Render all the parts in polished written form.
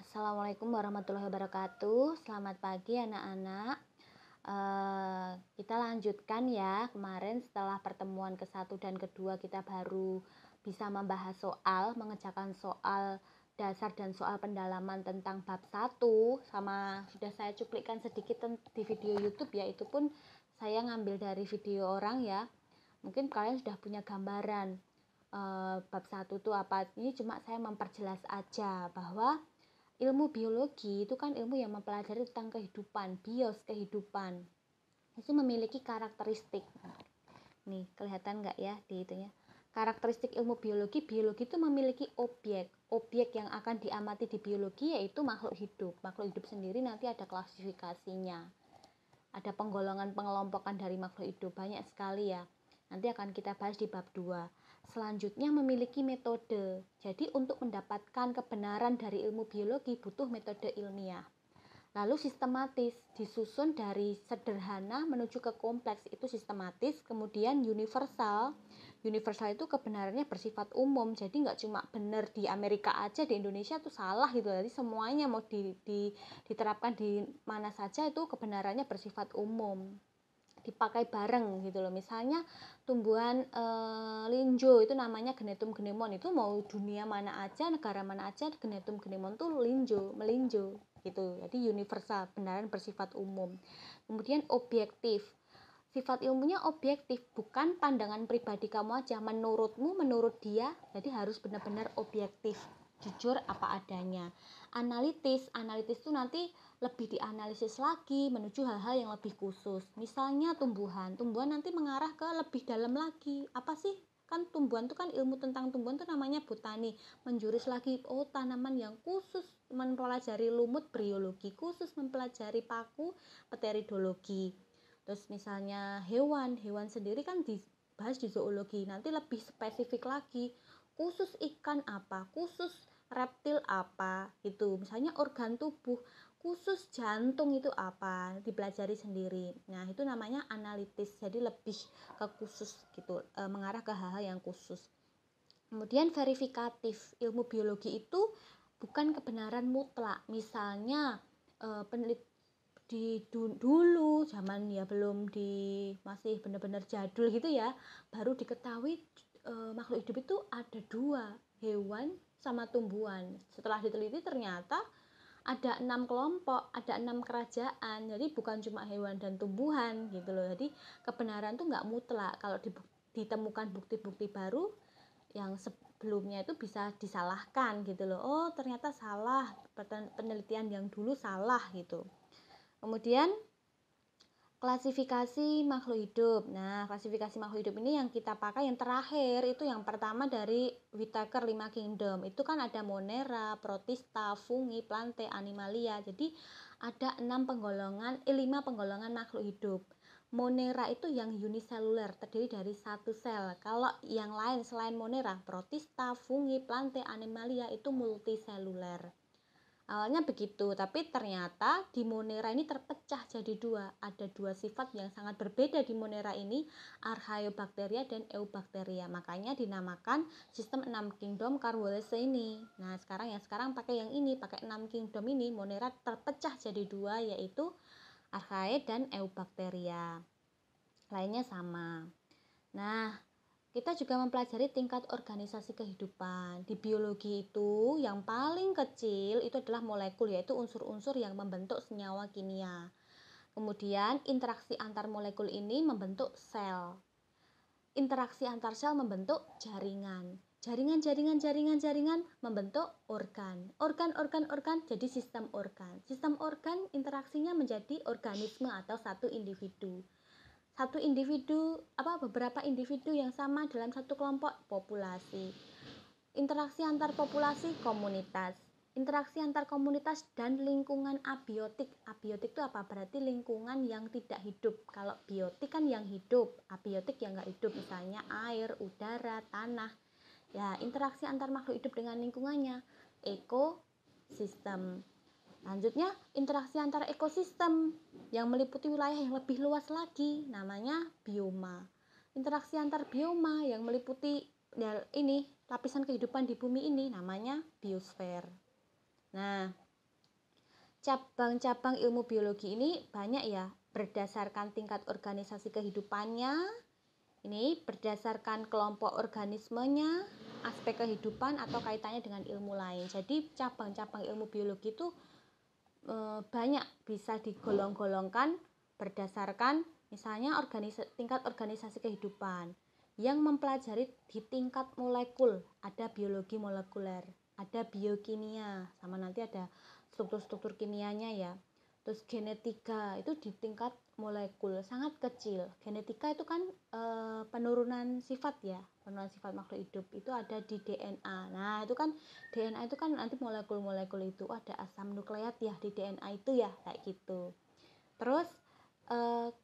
Assalamualaikum warahmatullahi wabarakatuh. Selamat pagi anak-anak. Kita lanjutkan ya. Kemarin setelah pertemuan ke-1 dan ke-2 kita baru bisa membahas soal, mengerjakan soal dasar dan soal pendalaman tentang bab 1, sama sudah saya cuplikkan sedikit di video YouTube ya. Itu pun saya ngambil dari video orang ya. Mungkin kalian sudah punya gambaran bab 1 itu apa. Ini cuma saya memperjelas aja bahwa ilmu biologi itu kan ilmu yang mempelajari tentang kehidupan, bios, kehidupan. Itu memiliki karakteristik. Nih, kelihatan nggak ya di itunya? Karakteristik ilmu biologi itu memiliki objek. Objek yang akan diamati di biologi yaitu makhluk hidup. Makhluk hidup sendiri nanti ada klasifikasinya. Ada penggolongan pengelompokan dari makhluk hidup, banyak sekali ya. Nanti akan kita bahas di bab 2. Selanjutnya memiliki metode. Jadi untuk mendapatkan kebenaran dari ilmu biologi butuh metode ilmiah. Lalu sistematis, disusun dari sederhana menuju ke kompleks, itu sistematis. Kemudian universal. Universal itu kebenarannya bersifat umum. Jadi nggak cuma benar di Amerika aja, di Indonesia itu salah gitu. Jadi semuanya mau diterapkan di mana saja itu kebenarannya bersifat umum, dipakai bareng gitu loh. Misalnya tumbuhan linjo itu namanya Genetum genemon, itu mau dunia mana aja, negara mana aja, Genetum genemon tuh melinjo gitu. Jadi universal, benaran bersifat umum. Kemudian objektif, sifat ilmunya objektif, bukan pandangan pribadi kamu aja, menurutmu, menurut dia. Jadi harus benar-benar objektif, jujur apa adanya. Analitis itu nanti lebih dianalisis lagi menuju hal-hal yang lebih khusus. Misalnya tumbuhan nanti mengarah ke lebih dalam lagi. Apa sih? Kan tumbuhan itu kan ilmu tentang tumbuhan itu namanya botani. Menjurus lagi, oh tanaman yang khusus mempelajari lumut briologi, khusus mempelajari paku pteridologi. Terus misalnya hewan sendiri kan dibahas di zoologi, nanti lebih spesifik lagi, khusus ikan apa, khusus reptil apa gitu. Misalnya organ tubuh khusus jantung itu apa, dipelajari sendiri. Nah itu namanya analitis, jadi lebih ke khusus gitu, mengarah ke hal-hal yang khusus. Kemudian verifikatif, ilmu biologi itu bukan kebenaran mutlak. Misalnya dulu zaman ya belum masih benar-benar jadul gitu ya, baru diketahui makhluk hidup itu ada 2, hewan sama tumbuhan. Setelah diteliti ternyata ada 6 kelompok, ada 6 kerajaan. Jadi bukan cuma hewan dan tumbuhan gitu loh. Jadi kebenaran tuh nggak mutlak. Kalau ditemukan bukti-bukti baru yang sebelumnya itu bisa disalahkan gitu loh. Oh ternyata salah, penelitian yang dulu salah gitu. Kemudian klasifikasi makhluk hidup. Nah, klasifikasi makhluk hidup ini yang kita pakai yang terakhir, itu yang pertama dari Whittaker 5 Kingdom. Itu kan ada Monera, Protista, Fungi, Plantae, Animalia. Jadi ada 5 penggolongan makhluk hidup. Monera itu yang uniseluler, terdiri dari 1 sel. Kalau yang lain selain Monera, Protista, Fungi, Plantae, Animalia itu multiseluler. Awalnya begitu, tapi ternyata di Monera ini terpecah jadi 2. Ada 2 sifat yang sangat berbeda di Monera ini, Archaeobacteria dan Eubacteria. Makanya dinamakan sistem 6 kingdom Carwelese ini. Nah, sekarang pakai yang ini, pakai 6 kingdom ini. Monera terpecah jadi 2, yaitu Archaea dan Eubacteria. Lainnya sama. Nah, kita juga mempelajari tingkat organisasi kehidupan. Di biologi itu yang paling kecil itu adalah molekul, yaitu unsur-unsur yang membentuk senyawa kimia. Kemudian interaksi antar molekul ini membentuk sel. Interaksi antar sel membentuk jaringan. Jaringan membentuk organ. Organ jadi sistem organ. Sistem organ interaksinya menjadi organisme atau satu individu. Beberapa individu yang sama dalam satu kelompok, populasi. Interaksi antar populasi, komunitas. Interaksi antar komunitas dan lingkungan abiotik. Abiotik itu apa? Berarti lingkungan yang tidak hidup. Kalau biotik kan yang hidup, abiotik yang nggak hidup, misalnya air, udara, tanah. Ya, interaksi antar makhluk hidup dengan lingkungannya, ekosistem. Selanjutnya, interaksi antar ekosistem yang meliputi wilayah yang lebih luas lagi, namanya bioma. Interaksi antar bioma yang meliputi lapisan kehidupan di bumi ini, namanya biosfer. Nah, cabang-cabang ilmu biologi ini banyak ya, berdasarkan tingkat organisasi kehidupannya, ini berdasarkan kelompok organismenya, aspek kehidupan atau kaitannya dengan ilmu lain. Jadi cabang-cabang ilmu biologi itu banyak, bisa digolong-golongkan berdasarkan misalnya tingkat organisasi kehidupan yang mempelajari di tingkat molekul, ada biologi molekuler, ada biokimia, sama nanti ada struktur-struktur kimianya ya. Terus genetika itu di tingkat molekul sangat kecil. Genetika itu kan penurunan sifat ya, penurunan sifat makhluk hidup itu ada di DNA. Nah itu kan DNA itu kan nanti molekul-molekul itu ada asam nukleat ya di DNA itu ya, kayak gitu. Terus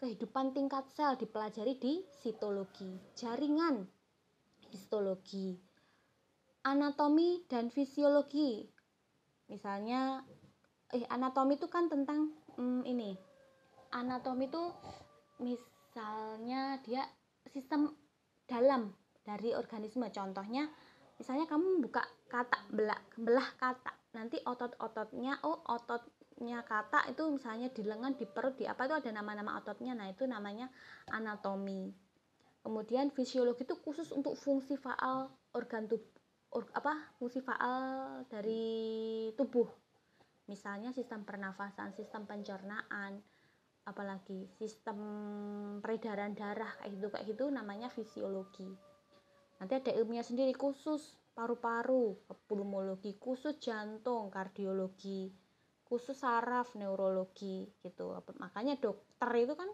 kehidupan tingkat sel dipelajari di sitologi, jaringan histologi, anatomi dan fisiologi. Misalnya anatomi itu kan tentang ini. Anatomi itu misalnya dia sistem dalam dari organisme. Contohnya misalnya kamu buka katak, belah katak. Nanti otot-ototnya, ototnya katak itu misalnya di lengan, di perut, di apa itu ada nama-nama ototnya. Nah, itu namanya anatomi. Kemudian fisiologi itu khusus untuk fungsi faal organ tubuh, fungsi faal dari tubuh. Misalnya sistem pernafasan, sistem pencernaan, apalagi sistem peredaran darah, kayak gitu namanya fisiologi. Nanti ada ilmunya sendiri khusus paru-paru, pulmologi, khusus jantung, kardiologi, khusus saraf, neurologi gitu. Makanya dokter itu kan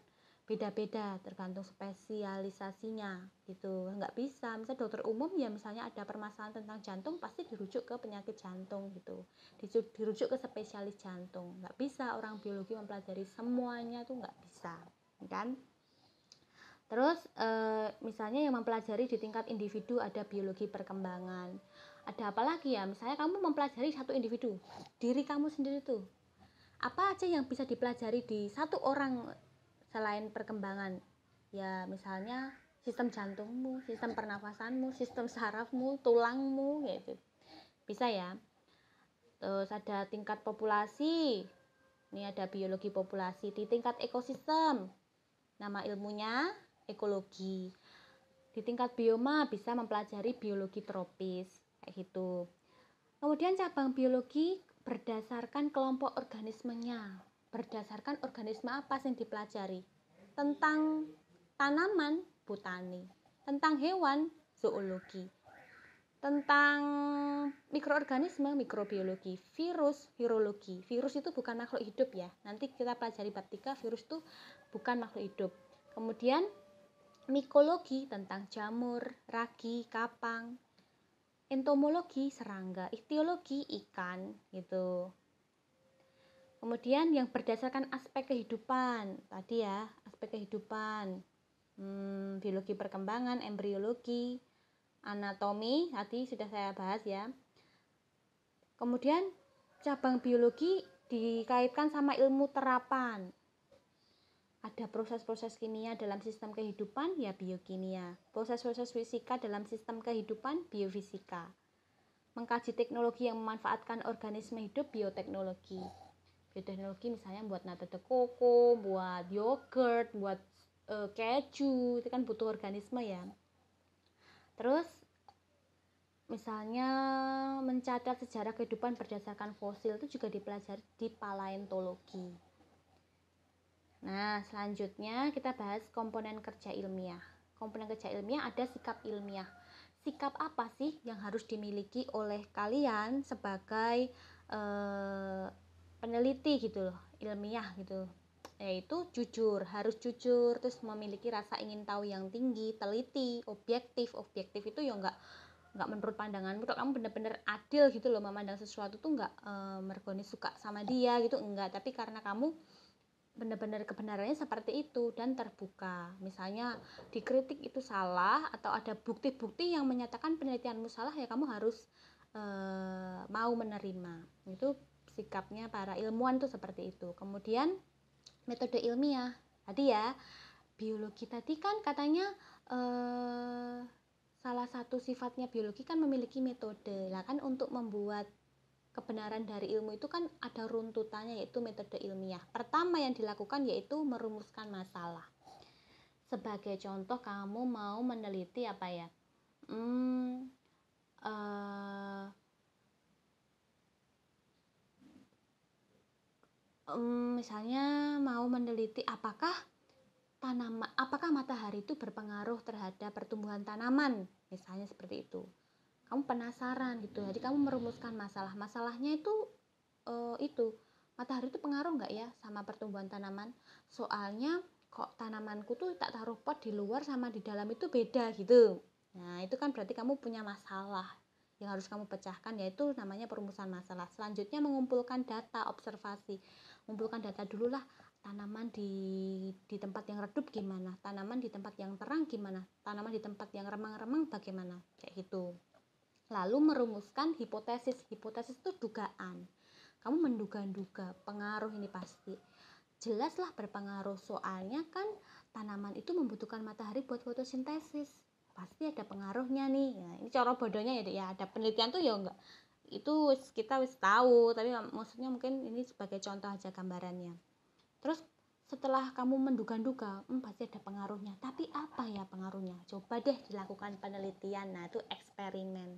beda-beda tergantung spesialisasinya gitu. Nggak bisa misalnya dokter umum ya, misalnya ada permasalahan tentang jantung pasti dirujuk ke penyakit jantung gitu, dirujuk ke spesialis jantung. Nggak bisa orang biologi mempelajari semuanya, tuh nggak bisa kan. Terus misalnya yang mempelajari di tingkat individu ada biologi perkembangan. Ada apa lagi ya, misalnya kamu mempelajari satu individu, diri kamu sendiri tuh apa aja yang bisa dipelajari di satu orang selain perkembangan ya, misalnya sistem jantungmu, sistem pernafasanmu, sistem sarafmu, tulangmu gitu, bisa ya. Terus ada tingkat populasi, ini ada biologi populasi. Di tingkat ekosistem, nama ilmunya ekologi. Di tingkat bioma bisa mempelajari biologi tropis kayak gitu. Kemudian cabang biologi berdasarkan kelompok organismenya. Berdasarkan organisme apa yang dipelajari? Tentang tanaman, botani. Tentang hewan, zoologi. Tentang mikroorganisme, mikrobiologi. Virus, virologi. Virus itu bukan makhluk hidup ya. Nanti kita pelajari bab 3, virus itu bukan makhluk hidup. Kemudian mikologi tentang jamur, ragi, kapang. Entomologi serangga, ichtiologi ikan gitu. Kemudian yang berdasarkan aspek kehidupan tadi ya, aspek kehidupan, biologi perkembangan, embriologi, anatomi tadi sudah saya bahas ya. Kemudian cabang biologi dikaitkan sama ilmu terapan. Ada proses-proses kimia dalam sistem kehidupan ya biokimia, proses-proses fisika dalam sistem kehidupan biofisika. Mengkaji teknologi yang memanfaatkan organisme hidup bioteknologi. Bioteknologi misalnya buat nata de coco, buat yogurt, buat keju, itu kan butuh organisme ya. Terus misalnya mencatat sejarah kehidupan berdasarkan fosil itu juga dipelajari di paleontologi. Nah, selanjutnya kita bahas komponen kerja ilmiah. Komponen kerja ilmiah ada sikap ilmiah. Sikap apa sih yang harus dimiliki oleh kalian sebagai peneliti gitu loh, ilmiah gitu, yaitu jujur, harus jujur, terus memiliki rasa ingin tahu yang tinggi, teliti, objektif itu ya nggak menurut pandanganmu, kalau kamu bener-bener adil gitu loh memandang sesuatu tuh nggak mergoni suka sama dia gitu, enggak, tapi karena kamu benar-benar kebenarannya seperti itu dan terbuka. Misalnya dikritik itu salah atau ada bukti-bukti yang menyatakan penelitianmu salah, ya kamu harus mau menerima. Itu sikapnya para ilmuwan tuh seperti itu. Kemudian metode ilmiah tadi ya, biologi tadi kan katanya salah satu sifatnya biologi kan memiliki metode. Lah kan untuk membuat kebenaran dari ilmu itu kan ada runtutannya, yaitu metode ilmiah. Pertama yang dilakukan yaitu merumuskan masalah. Sebagai contoh, kamu mau meneliti apa ya? Misalnya mau meneliti apakah matahari itu berpengaruh terhadap pertumbuhan tanaman, misalnya seperti itu. Kamu penasaran gitu, jadi kamu merumuskan masalahnya itu matahari itu pengaruh nggak ya sama pertumbuhan tanaman, soalnya kok tanamanku tuh tak taruh pot di luar sama di dalam itu beda gitu. Nah itu kan berarti kamu punya masalah yang harus kamu pecahkan, yaitu namanya perumusan masalah. Selanjutnya mengumpulkan data, observasi. Mengumpulkan data dulu lah, tanaman di tempat yang redup gimana, tanaman di tempat yang terang gimana, tanaman di tempat yang remang-remang bagaimana, kayak gitu. Lalu merumuskan hipotesis. Hipotesis itu dugaan. Kamu menduga-duga pengaruh ini pasti. Jelaslah berpengaruh, soalnya kan tanaman itu membutuhkan matahari buat fotosintesis. Pasti ada pengaruhnya nih. Nah, ini cara bodohnya ya, ada penelitian tuh ya enggak. Itu kita wis tahu, tapi maksudnya mungkin ini sebagai contoh aja gambarannya. Terus setelah kamu menduga-duga, pasti ada pengaruhnya. Tapi apa ya pengaruhnya? Coba deh dilakukan penelitian. Nah, itu eksperimen.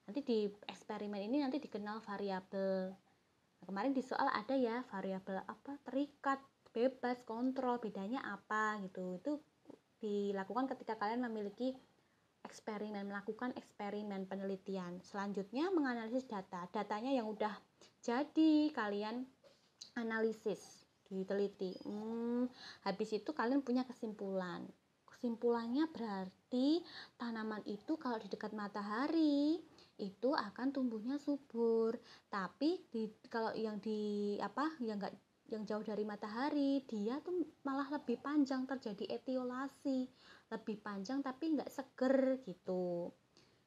Nanti di eksperimen ini nanti dikenal variabel. Nah, kemarin di soal ada ya variabel apa, terikat, bebas, kontrol, bedanya apa gitu. Itu dilakukan ketika kalian memiliki melakukan eksperimen penelitian. Selanjutnya menganalisis data. Datanya yang udah jadi kalian analisis, diteliti. Habis itu kalian punya kesimpulan. Kesimpulannya berarti tanaman itu kalau di dekat matahari itu akan tumbuhnya subur, tapi kalau yang yang jauh dari matahari dia tuh malah lebih panjang, terjadi etiolasi, lebih panjang tapi nggak seger gitu.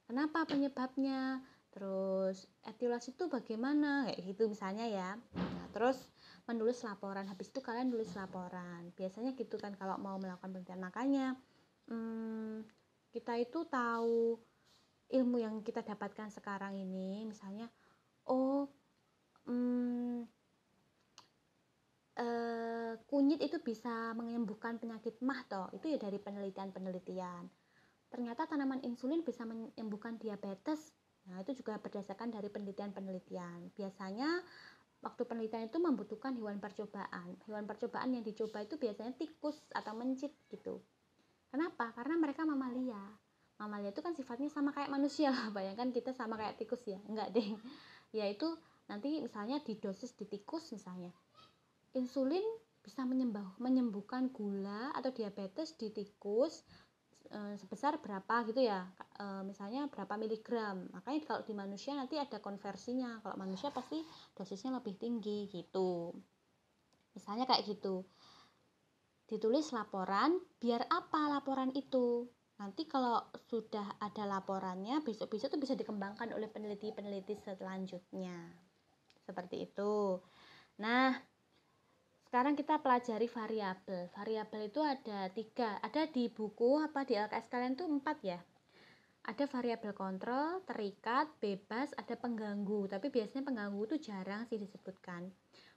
Kenapa penyebabnya? Terus etiolasi itu bagaimana, kayak gitu misalnya ya. Nah, terus menulis laporan. Habis itu kalian nulis laporan. Biasanya gitu kan kalau mau melakukan penelitian. Makanya kita itu tahu ilmu yang kita dapatkan sekarang ini, misalnya kunyit itu bisa menyembuhkan penyakit MAH toh, itu ya dari penelitian. Ternyata tanaman insulin bisa menyembuhkan diabetes. Nah, itu juga berdasarkan dari penelitian. Biasanya waktu penelitian itu membutuhkan hewan percobaan. Hewan percobaan yang dicoba itu biasanya tikus atau mencit gitu. Kenapa? Karena mereka mamalia. Mamalia itu kan sifatnya sama kayak manusia. Bayangkan kita sama kayak tikus ya? Enggak deh. Yaitu nanti misalnya di dosis di tikus misalnya, insulin bisa menyembuhkan gula atau diabetes di tikus sebesar berapa gitu ya, misalnya berapa miligram. Makanya kalau di manusia nanti ada konversinya, kalau manusia pasti dosisnya lebih tinggi gitu, misalnya kayak gitu. Ditulis laporan. Biar apa laporan itu? Nanti kalau sudah ada laporannya, besok-besok itu bisa dikembangkan oleh peneliti-peneliti selanjutnya, seperti itu. Nah, sekarang kita pelajari variabel. Variabel itu ada 3. Ada di buku di LKS kalian tuh 4 ya. Ada variabel kontrol, terikat, bebas, ada pengganggu. Tapi biasanya pengganggu itu jarang sih disebutkan.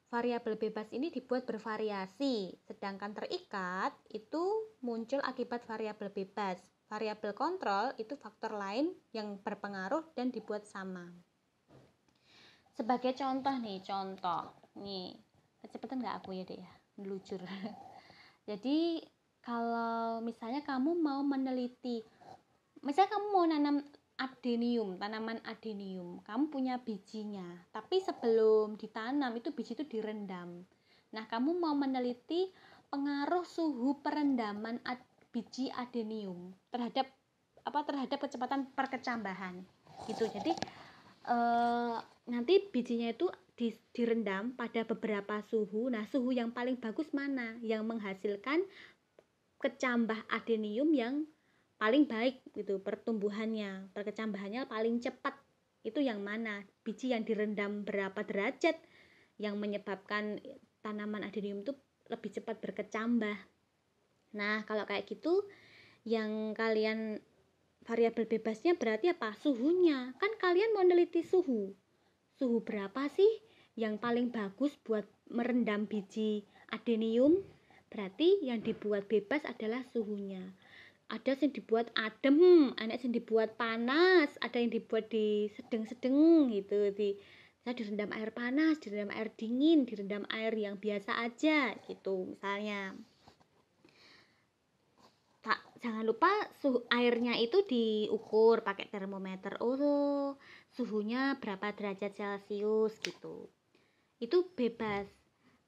Variabel bebas ini dibuat bervariasi, sedangkan terikat itu muncul akibat variabel bebas. Variabel kontrol itu faktor lain yang berpengaruh dan dibuat sama. Sebagai contoh nih, kecepatan nggak aku ya deh ya, meluncur. Jadi kalau misalnya kamu mau meneliti, misalnya kamu mau nanam tanaman adenium, kamu punya bijinya, tapi sebelum ditanam itu biji itu direndam. Nah, kamu mau meneliti pengaruh suhu perendaman biji adenium terhadap kecepatan perkecambahan gitu. Jadi nanti bijinya itu direndam pada beberapa suhu. Nah, suhu yang paling bagus mana? Yang menghasilkan kecambah adenium yang paling baik gitu, pertumbuhannya, perkecambahannya paling cepat. Itu yang mana? Biji yang direndam berapa derajat yang menyebabkan tanaman adenium itu lebih cepat berkecambah. Nah, kalau kayak gitu, yang variabel bebasnya berarti apa? Suhunya. Kan kalian mau meneliti suhu suhu berapa sih yang paling bagus buat merendam biji adenium? Berarti yang dibuat bebas adalah suhunya. Ada yang dibuat adem, ada yang dibuat panas, ada yang dibuat di sedang-sedang gitu, bisa direndam air panas, direndam air dingin, direndam air yang biasa aja gitu misalnya. Jangan lupa suhu airnya itu diukur pakai termometer. Oh, suhunya berapa derajat Celcius gitu. Itu bebas.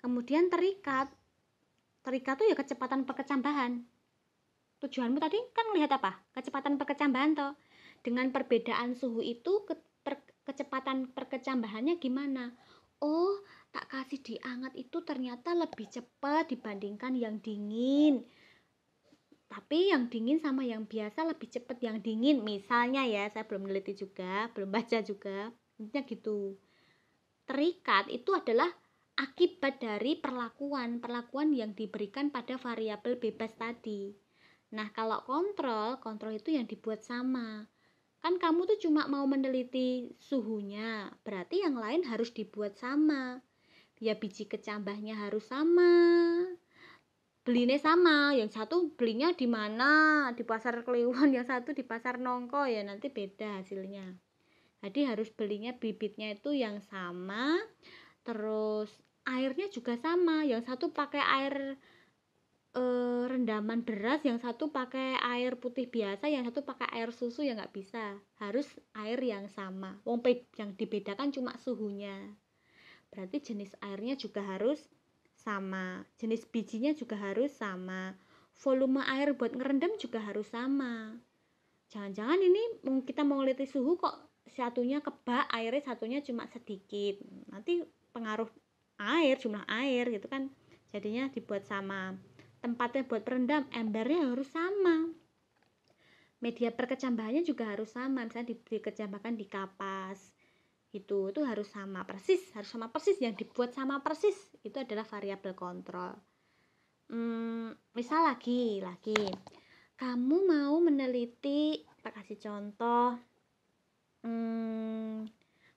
Kemudian terikat tuh ya kecepatan perkecambahan. Tujuanmu tadi kan lihat apa? Kecepatan perkecambahan toh. Dengan perbedaan suhu itu kecepatan perkecambahannya gimana? Oh, tak kasih dianget itu ternyata lebih cepat dibandingkan yang dingin. Tapi yang dingin sama yang biasa lebih cepat yang dingin. Misalnya ya, saya belum meneliti juga, belum baca juga. Intinya gitu. Terikat itu adalah akibat dari perlakuan yang diberikan pada variabel bebas tadi. Nah, kalau kontrol itu yang dibuat sama. Kan kamu tuh cuma mau meneliti suhunya, berarti yang lain harus dibuat sama. Ya biji kecambahnya harus sama. Belinya sama, yang satu belinya di mana? Di pasar Kliwon, yang satu di pasar Nongko, ya nanti beda hasilnya. Jadi harus belinya bibitnya itu yang sama, terus airnya juga sama. Yang satu pakai air rendaman beras, yang satu pakai air putih biasa, yang satu pakai air susu, ya nggak bisa. Harus air yang sama. Yang dibedakan cuma suhunya. Berarti jenis airnya juga harus sama, jenis bijinya juga harus sama, volume air buat ngerendam juga harus sama. Jangan-jangan ini kita mau lihat suhu kok satunya kebak airnya, satunya cuma sedikit, nanti pengaruh air, jumlah air gitu kan, jadinya dibuat sama. Tempatnya buat perendam, embernya harus sama, media perkecambahannya juga harus sama, misalnya dikecambahkan di kapas itu harus sama persis, yang dibuat sama persis itu adalah variabel kontrol. Misal lagi kamu mau meneliti, kita kasih contoh,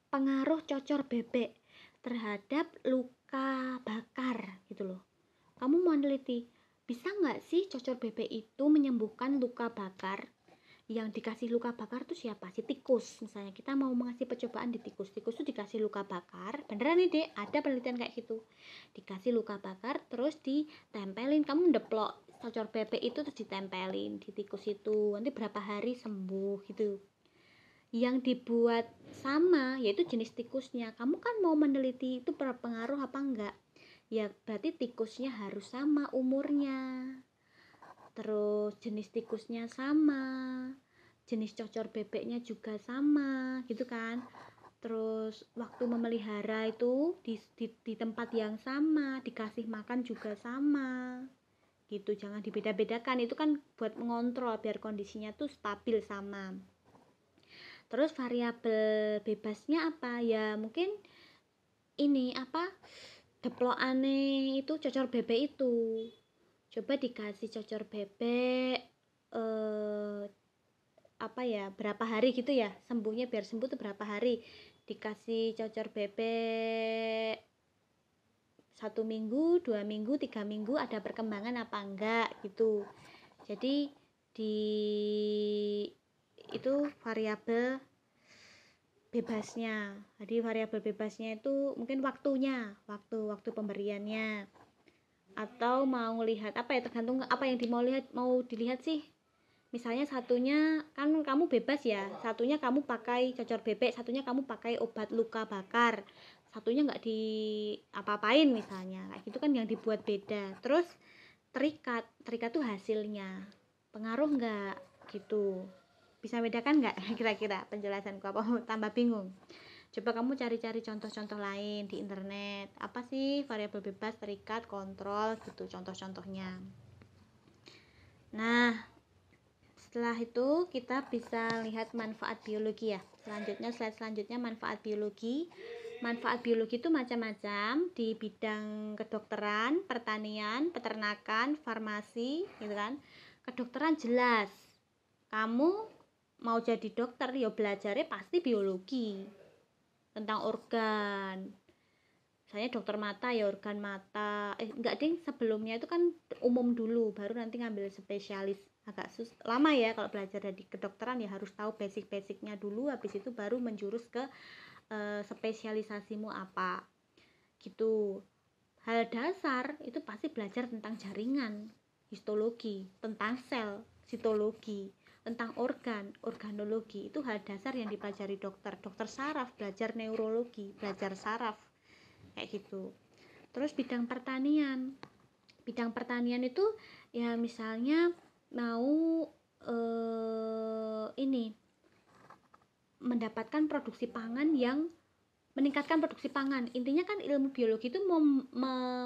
pengaruh cocor bebek terhadap luka bakar gitu loh. Kamu mau meneliti, bisa nggak sih cocor bebek itu menyembuhkan luka bakar? Yang dikasih luka bakar tuh siapa? Si tikus. Misalnya kita mau mengasih percobaan di tikus tuh dikasih luka bakar, beneran nih dek, ada penelitian kayak gitu, dikasih luka bakar terus ditempelin, kamu deplok cocor bebek itu terus ditempelin di tikus itu, nanti berapa hari sembuh gitu. Yang dibuat sama yaitu jenis tikusnya. Kamu kan mau meneliti itu berpengaruh apa enggak, ya berarti tikusnya harus sama umurnya, terus jenis tikusnya sama, jenis cocor bebeknya juga sama gitu kan, terus waktu memelihara itu di tempat yang sama, dikasih makan juga sama gitu. Jangan dibeda-bedakan, itu kan buat mengontrol biar kondisinya tuh stabil sama. Terus variabel bebasnya apa ya, mungkin ini apa, deplokane itu cocor bebek itu, coba dikasih cocor bebek apa ya, berapa hari gitu ya sembuhnya, biar sembuh tuh berapa hari, dikasih cocor bebek 1 minggu, 2 minggu, 3 minggu, ada perkembangan apa enggak gitu. Jadi di itu variabel bebasnya. Jadi variabel bebasnya itu mungkin waktu pemberiannya, atau mau lihat apa ya, tergantung apa yang mau dilihat sih. Misalnya satunya kan kamu bebas ya, satunya kamu pakai cocor bebek, satunya kamu pakai obat luka bakar, satunya nggak di apa-apain misalnya, kayak gitu kan yang dibuat beda. Terus terikat tuh hasilnya pengaruh nggak gitu, bisa bedakan nggak? Kira-kira penjelasanku apa tambah bingung? Coba kamu cari-cari contoh-contoh lain di internet, apa sih variabel bebas, terikat, kontrol gitu contoh-contohnya. Nah, setelah itu kita bisa lihat manfaat biologi ya. Slide selanjutnya manfaat biologi. Manfaat biologi itu macam-macam di bidang kedokteran, pertanian, peternakan, farmasi gitu kan. Kedokteran jelas, kamu mau jadi dokter ya belajarnya pasti biologi. tentang organ. Misalnya dokter mata ya organ mata. Enggak ding, sebelumnya itu kan umum dulu, baru nanti ngambil spesialis. Agak lama ya kalau belajar dari kedokteran, ya harus tahu basic-basicnya dulu, habis itu baru menjurus ke spesialisasimu apa. Gitu. Hal dasar itu pasti belajar tentang jaringan, histologi, tentang sel, sitologi, tentang organ, organologi. Itu hal dasar yang dipelajari dokter. Dokter saraf belajar neurologi, belajar saraf kayak gitu. Terus bidang pertanian itu ya misalnya mau ini mendapatkan produksi pangan yang meningkatkan produksi pangan. Intinya kan ilmu biologi itu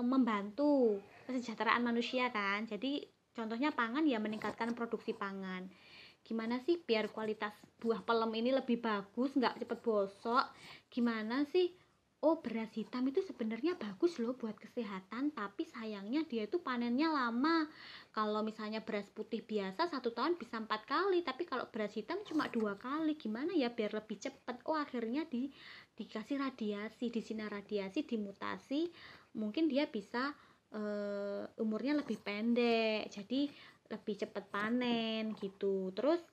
membantu kesejahteraan manusia kan. Jadi contohnya pangan ya meningkatkan produksi pangan. Gimana sih biar kualitas buah pelem ini lebih bagus, nggak cepet bosok? Gimana sih? Oh, beras hitam itu sebenarnya bagus loh buat kesehatan, tapi sayangnya dia itu panennya lama. Kalau misalnya beras putih biasa 1 tahun bisa 4 kali, tapi kalau beras hitam cuma 2 kali. Gimana ya biar lebih cepat? Oh, akhirnya dikasih radiasi, disinar radiasi, dimutasi, mungkin dia bisa umurnya lebih pendek, jadi lebih cepat panen gitu. Terus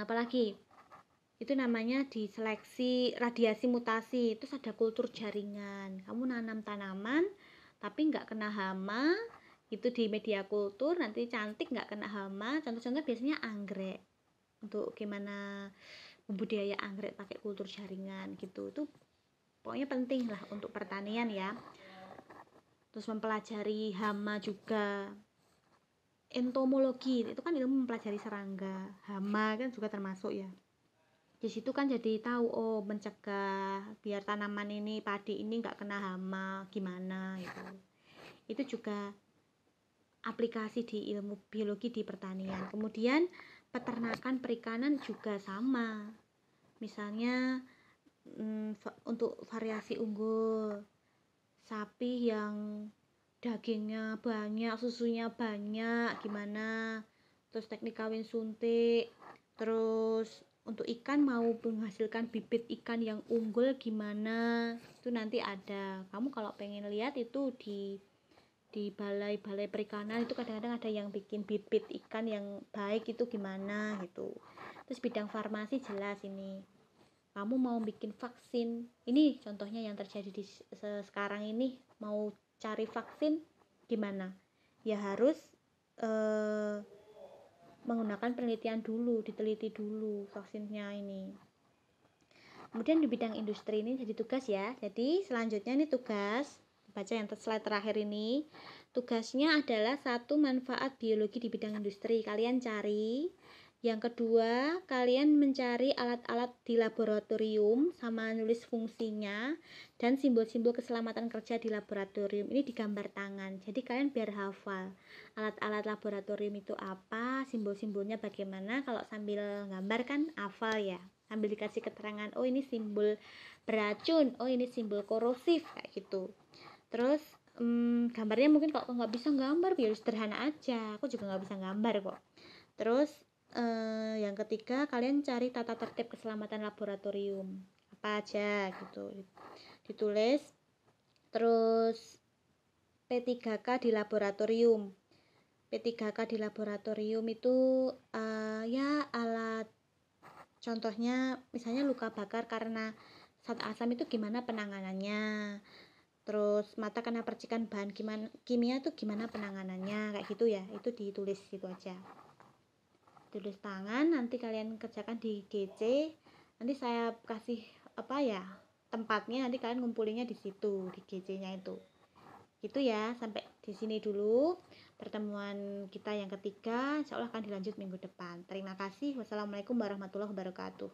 apalagi itu namanya diseleksi radiasi mutasi. Terus ada kultur jaringan, kamu nanam tanaman tapi nggak kena hama, itu di media kultur nanti cantik nggak kena hama. Contoh-contoh biasanya anggrek, untuk gimana budidaya anggrek pakai kultur jaringan gitu. Itu pokoknya penting lah untuk pertanian ya. Terus mempelajari hama juga. Entomologi itu kan ilmu mempelajari serangga, hama kan juga termasuk ya. Di situ kan jadi tahu, oh mencegah biar tanaman ini, padi ini nggak kena hama gimana gitu. Itu juga aplikasi di ilmu biologi di pertanian. Kemudian peternakan perikanan juga sama. Misalnya untuk variasi unggul, sapi yang dagingnya banyak, susunya banyak gimana, terus teknik kawin suntik. Terus untuk ikan mau menghasilkan bibit ikan yang unggul gimana, itu nanti ada. Kamu kalau pengen lihat itu di balai-balai perikanan itu kadang-kadang ada yang bikin bibit ikan yang baik itu gimana gitu. Terus bidang farmasi jelas ini, kamu mau bikin vaksin, ini contohnya yang terjadi di sekarang ini, mau cari vaksin gimana ya harus menggunakan penelitian dulu, diteliti dulu vaksinnya ini. Kemudian di bidang industri ini jadi tugas ya. Jadi selanjutnya ini tugas, baca yang slide terakhir ini. Tugasnya adalah 1, manfaat biologi di bidang industri, kalian cari. Yang kedua, kalian mencari alat-alat di laboratorium sama nulis fungsinya dan simbol-simbol keselamatan kerja di laboratorium. Ini digambar tangan, jadi kalian biar hafal alat-alat laboratorium itu apa, simbol-simbolnya bagaimana. Kalau sambil gambar kan hafal ya, sambil dikasih keterangan, oh ini simbol beracun, oh ini simbol korosif, kayak gitu. Terus gambarnya mungkin kalau nggak bisa gambar biar sederhana aja, aku juga nggak bisa gambar kok. Terus yang ketiga, kalian cari tata tertib keselamatan laboratorium apa aja gitu, ditulis. Terus P3K di laboratorium. P3K di laboratorium itu ya alat, contohnya misalnya luka bakar karena zat asam itu gimana penanganannya. Terus mata kena percikan bahan kimia itu gimana penanganannya, kayak gitu ya. Itu ditulis gitu aja, tulis tangan. Nanti kalian kerjakan di GC, nanti saya kasih apa ya tempatnya, nanti kalian ngumpulinnya di situ di GC nya itu. Gitu ya, sampai di sini dulu pertemuan kita yang ketiga. Insya Allah akan dilanjut minggu depan. Terima kasih. Wassalamualaikum warahmatullahi wabarakatuh.